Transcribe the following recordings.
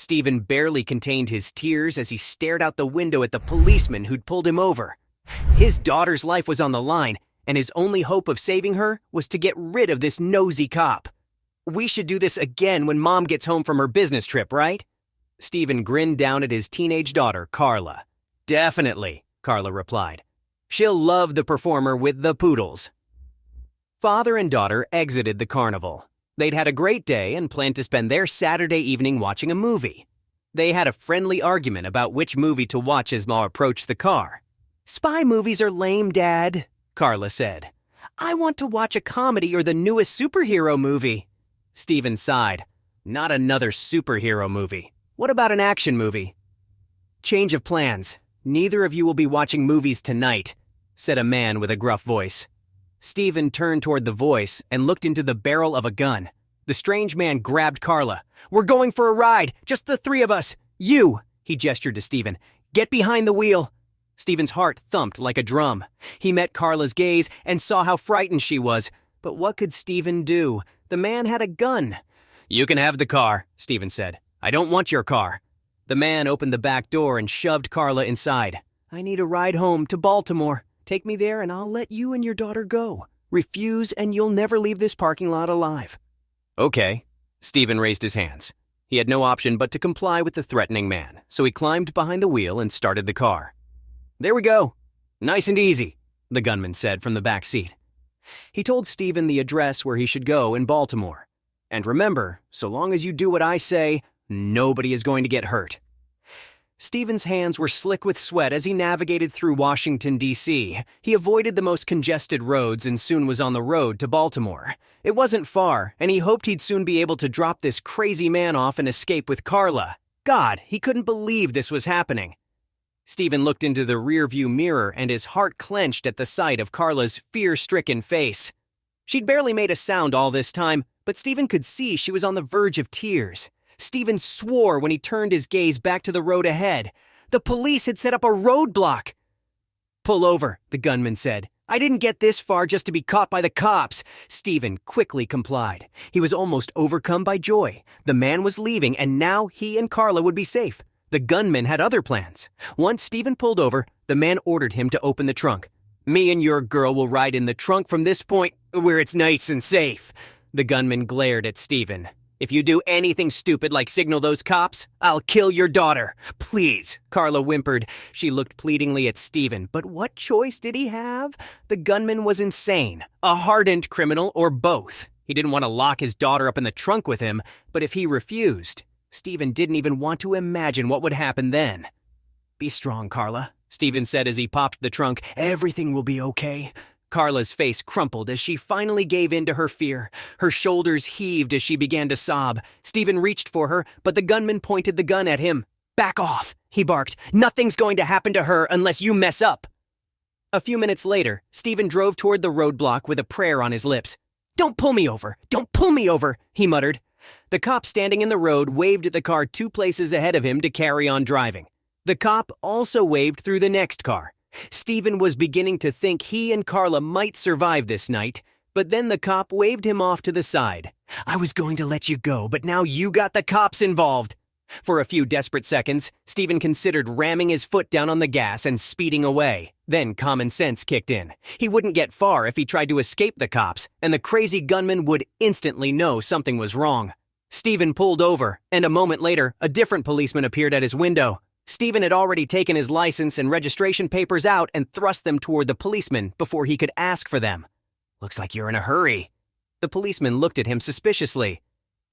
Stephen barely contained his tears as he stared out the window at the policeman who'd pulled him over. His daughter's life was on the line, and his only hope of saving her was to get rid of this nosy cop. "We should do this again when Mom gets home from her business trip, right?" Stephen grinned down at his teenage daughter, Carla. "Definitely," Carla replied. "She'll love the performer with the poodles." Father and daughter exited the carnival. They'd had a great day and planned to spend their Saturday evening watching a movie. They had a friendly argument about which movie to watch as Ma approached the car. "Spy movies are lame, Dad," Carla said. "I want to watch a comedy or the newest superhero movie." Stephen sighed. "Not another superhero movie. What about an action movie?" "Change of plans. Neither of you will be watching movies tonight," said a man with a gruff voice. Stephen turned toward the voice and looked into the barrel of a gun. The strange man grabbed Carla. "We're going for a ride, just the three of us. You," he gestured to Stephen, "get behind the wheel." Stephen's heart thumped like a drum. He met Carla's gaze and saw how frightened she was. But what could Stephen do? The man had a gun. "You can have the car," Stephen said. "I don't want your car." The man opened the back door and shoved Carla inside. "I need a ride home to Baltimore. Take me there and I'll let you and your daughter go. Refuse and you'll never leave this parking lot alive." "Okay." Stephen raised his hands. He had no option but to comply with the threatening man, so he climbed behind the wheel and started the car. "There we go. Nice and easy," the gunman said from the back seat. He told Stephen the address where he should go in Baltimore. "And remember, so long as you do what I say, nobody is going to get hurt." Stephen's hands were slick with sweat as he navigated through Washington, D.C. He avoided the most congested roads and soon was on the road to Baltimore. It wasn't far, and he hoped he'd soon be able to drop this crazy man off and escape with Carla. God, he couldn't believe this was happening. Stephen looked into the rearview mirror and his heart clenched at the sight of Carla's fear-stricken face. She'd barely made a sound all this time, but Stephen could see she was on the verge of tears. Stephen swore when he turned his gaze back to the road ahead. The police had set up a roadblock. "Pull over," the gunman said. "I didn't get this far just to be caught by the cops." Stephen quickly complied. He was almost overcome by joy. The man was leaving, and now he and Carla would be safe. The gunman had other plans. Once Stephen pulled over, the man ordered him to open the trunk. "Me and your girl will ride in the trunk from this point where it's nice and safe." The gunman glared at Stephen. "If you do anything stupid like signal those cops, I'll kill your daughter. Please," Carla whimpered. She looked pleadingly at Stephen, but what choice did he have? The gunman was insane, a hardened criminal, or both. He didn't want to lock his daughter up in the trunk with him, but if he refused, Stephen didn't even want to imagine what would happen then. "Be strong, Carla," Stephen said as he popped the trunk. "Everything will be okay." Carla's face crumpled as she finally gave in to her fear. Her shoulders heaved as she began to sob. Stephen reached for her, but the gunman pointed the gun at him. "Back off," he barked. "Nothing's going to happen to her unless you mess up." A few minutes later, Stephen drove toward the roadblock with a prayer on his lips. "Don't pull me over! Don't pull me over!" he muttered. The cop standing in the road waved at the car 2 places ahead of him to carry on driving. The cop also waved through the next car. Stephen was beginning to think he and Carla might survive this night, but then the cop waved him off to the side. "I was going to let you go, but now you got the cops involved." For a few desperate seconds, Stephen considered ramming his foot down on the gas and speeding away. Then common sense kicked in. He wouldn't get far if he tried to escape the cops, and the crazy gunman would instantly know something was wrong. Stephen pulled over, and a moment later, a different policeman appeared at his window. Stephen had already taken his license and registration papers out and thrust them toward the policeman before he could ask for them. "Looks like you're in a hurry." The policeman looked at him suspiciously.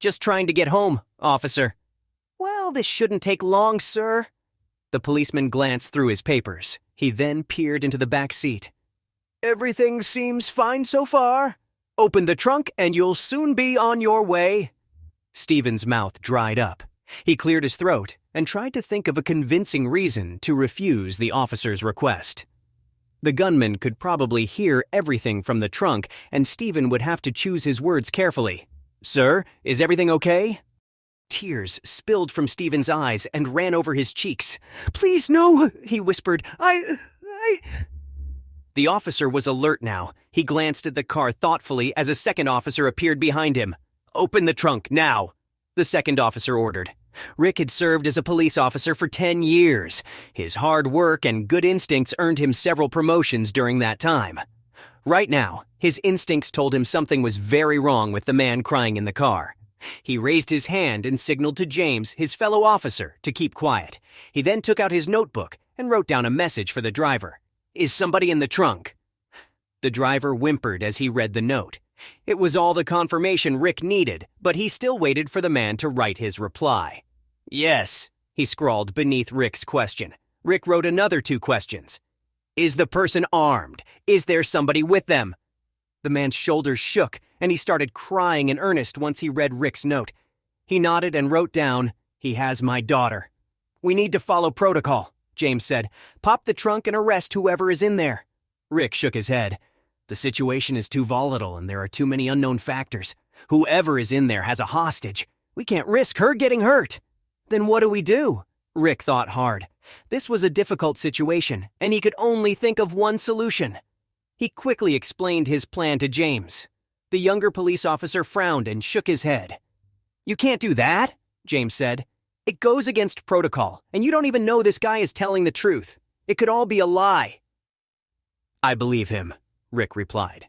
"Just trying to get home, officer." "Well, this shouldn't take long, sir." The policeman glanced through his papers. He then peered into the back seat. "Everything seems fine so far. Open the trunk and you'll soon be on your way." Stephen's mouth dried up. He cleared his throat and tried to think of a convincing reason to refuse the officer's request. The gunman could probably hear everything from the trunk, and Stephen would have to choose his words carefully. "Sir, is everything okay?" Tears spilled from Stephen's eyes and ran over his cheeks. "Please, no," he whispered. I... The officer was alert now. He glanced at the car thoughtfully as a second officer appeared behind him. "Open the trunk, now," the second officer ordered. Rick had served as a police officer for 10 years. His hard work and good instincts earned him several promotions during that time. Right now, his instincts told him something was very wrong with the man crying in the car. He raised his hand and signaled to James, his fellow officer, to keep quiet. He then took out his notebook and wrote down a message for the driver. "Is somebody in the trunk?" The driver whimpered as he read the note. It was all the confirmation Rick needed, but he still waited for the man to write his reply. "Yes," he scrawled beneath Rick's question. Rick wrote another 2 questions. "Is the person armed? Is there somebody with them?" The man's shoulders shook, and he started crying in earnest once he read Rick's note. He nodded and wrote down, "He has my daughter." "We need to follow protocol," James said. "Pop the trunk and arrest whoever is in there." Rick shook his head. "The situation is too volatile and there are too many unknown factors. Whoever is in there has a hostage. We can't risk her getting hurt." "Then what do we do?" Rick thought hard. This was a difficult situation, and he could only think of one solution. He quickly explained his plan to James. The younger police officer frowned and shook his head. "You can't do that," James said. "It goes against protocol, and you don't even know this guy is telling the truth. It could all be a lie." "I believe him," Rick replied.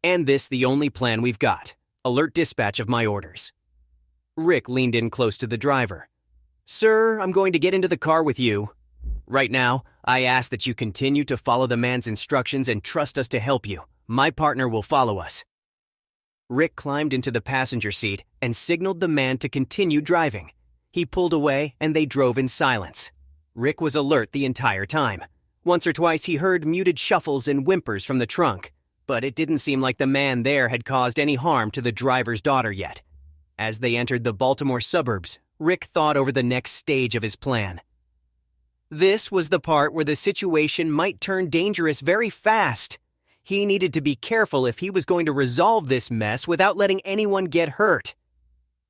"And this the only plan we've got. Alert dispatch of my orders." Rick leaned in close to the driver. "Sir, I'm going to get into the car with you. Right now, I ask that you continue to follow the man's instructions and trust us to help you. My partner will follow us." Rick climbed into the passenger seat and signaled the man to continue driving. He pulled away and they drove in silence. Rick was alert the entire time. Once or twice he heard muted shuffles and whimpers from the trunk, but it didn't seem like the man there had caused any harm to the driver's daughter yet. As they entered the Baltimore suburbs, Rick thought over the next stage of his plan. This was the part where the situation might turn dangerous very fast. He needed to be careful if he was going to resolve this mess without letting anyone get hurt.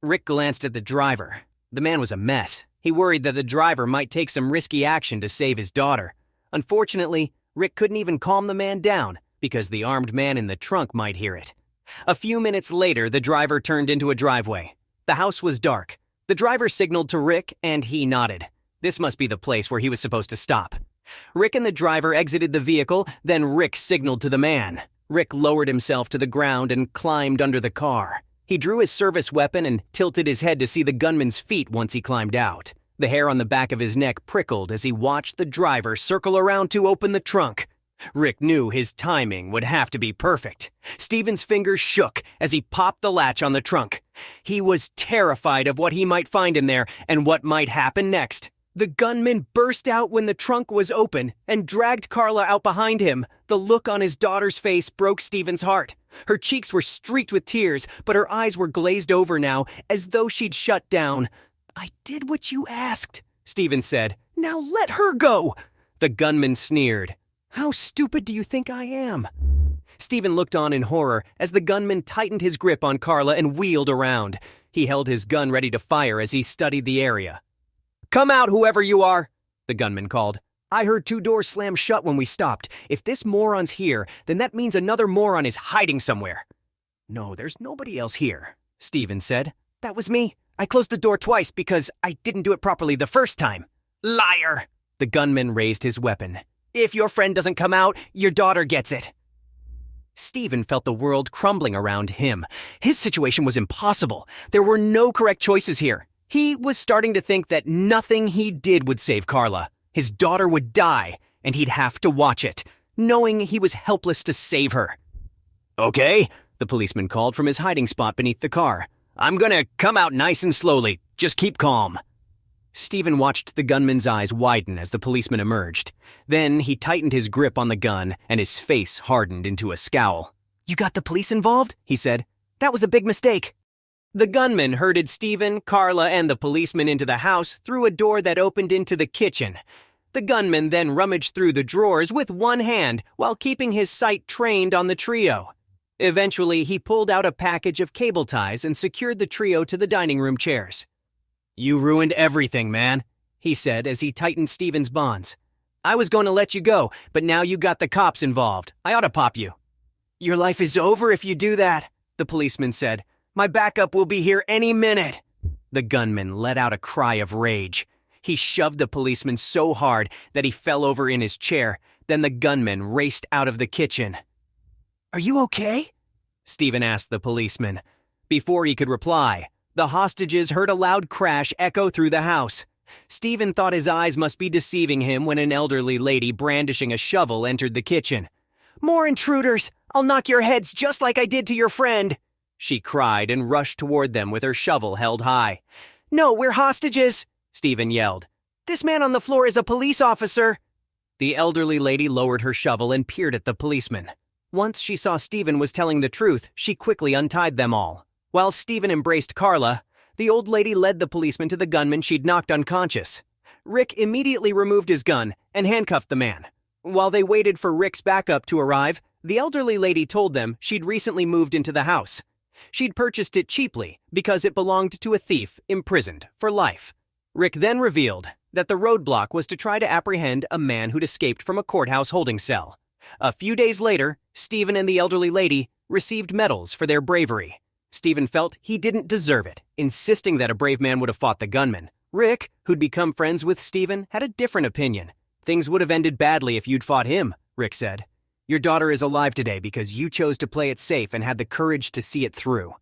Rick glanced at the driver. The man was a mess. He worried that the driver might take some risky action to save his daughter. Unfortunately, Rick couldn't even calm the man down because the armed man in the trunk might hear it. A few minutes later, the driver turned into a driveway. The house was dark. The driver signaled to Rick, and he nodded. This must be the place where he was supposed to stop. Rick and the driver exited the vehicle, then Rick signaled to the man. Rick lowered himself to the ground and climbed under the car. He drew his service weapon and tilted his head to see the gunman's feet once he climbed out. The hair on the back of his neck prickled as he watched the driver circle around to open the trunk. Rick knew his timing would have to be perfect. Steven's fingers shook as he popped the latch on the trunk. He was terrified of what he might find in there and what might happen next. The gunman burst out when the trunk was open and dragged Carla out behind him. The look on his daughter's face broke Steven's heart. Her cheeks were streaked with tears, but her eyes were glazed over now, as though she'd shut down. "I did what you asked," Steven said. "Now let her go." The gunman sneered. "How stupid do you think I am?" Steven looked on in horror as the gunman tightened his grip on Carla and wheeled around. He held his gun ready to fire as he studied the area. "Come out, whoever you are," the gunman called. "I heard 2 doors slam shut when we stopped. If this moron's here, then that means another moron is hiding somewhere." "No, there's nobody else here," Steven said. "That was me. I closed the door twice because I didn't do it properly the first time." "Liar!" The gunman raised his weapon. "If your friend doesn't come out, your daughter gets it." Steven felt the world crumbling around him. His situation was impossible. There were no correct choices here. He was starting to think that nothing he did would save Carla. His daughter would die, and he'd have to watch it, knowing he was helpless to save her. "Okay," the policeman called from his hiding spot beneath the car. "I'm gonna come out nice and slowly. Just keep calm." Steven watched the gunman's eyes widen as the policeman emerged. Then he tightened his grip on the gun, and his face hardened into a scowl. "You got the police involved?" he said. "That was a big mistake." The gunman herded Steven, Carla, and the policeman into the house through a door that opened into the kitchen. The gunman then rummaged through the drawers with one hand while keeping his sight trained on the trio. Eventually, he pulled out a package of cable ties and secured the trio to the dining room chairs. "You ruined everything, man," he said as he tightened Steven's bonds. "I was going to let you go, but now you got the cops involved. I ought to pop you." "Your life is over if you do that," the policeman said. "My backup will be here any minute." The gunman let out a cry of rage. He shoved the policeman so hard that he fell over in his chair. Then the gunman raced out of the kitchen. "Are you okay?" Stephen asked the policeman. Before he could reply, the hostages heard a loud crash echo through the house. Stephen thought his eyes must be deceiving him when an elderly lady brandishing a shovel entered the kitchen. "More intruders! I'll knock your heads just like I did to your friend!" she cried and rushed toward them with her shovel held high. "No, we're hostages!" Stephen yelled. "This man on the floor is a police officer!" The elderly lady lowered her shovel and peered at the policeman. Once she saw Stephen was telling the truth, she quickly untied them all. While Stephen embraced Carla, the old lady led the policeman to the gunman she'd knocked unconscious. Rick immediately removed his gun and handcuffed the man. While they waited for Rick's backup to arrive, the elderly lady told them she'd recently moved into the house. She'd purchased it cheaply because it belonged to a thief imprisoned for life. Rick then revealed that the roadblock was to try to apprehend a man who'd escaped from a courthouse holding cell. A few days later, Stephen and the elderly lady received medals for their bravery. Stephen felt he didn't deserve it, insisting that a brave man would have fought the gunman. Rick, who'd become friends with Stephen, had a different opinion. "Things would have ended badly if you'd fought him," Rick said. "Your daughter is alive today because you chose to play it safe and had the courage to see it through."